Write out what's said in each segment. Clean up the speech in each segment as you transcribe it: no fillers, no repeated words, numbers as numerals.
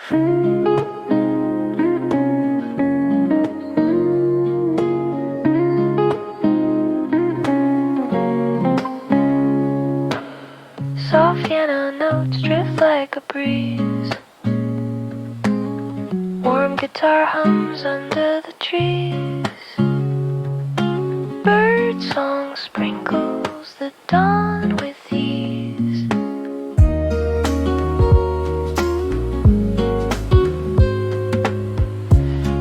Soft piano notes drift like a breeze. Warm guitar hums under the trees. Bird song sprinkles the dawn with ease.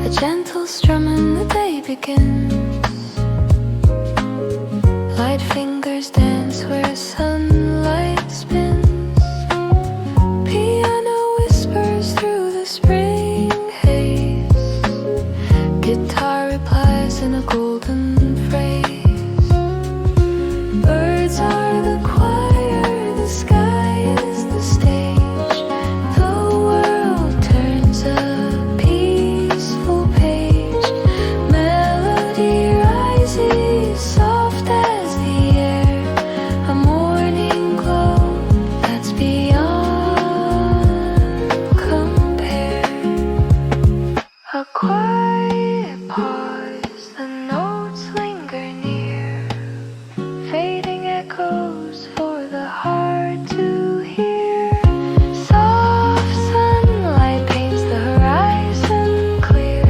A gentle strum and the day begins. Light fingers dance where sunlight spins. Piano whispers through the spring haze. Guitar replies in a golden phrase. Birds are the choir, the sky is the stage. The world turns a peaceful page. Melody rises soft as the air. A morning glow that's beyond compare. A quiet pause, the notes linger near. Fading echoes for the heart to hear. Soft sunlight paints the horizon clear.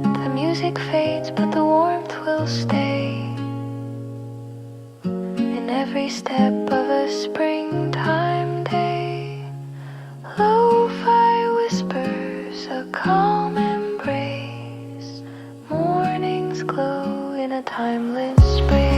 The music fades, but the warmth will stay. In every step of a springtime day, Lo-Fi whispers a calm embrace. Mornings glow in a timeless spray.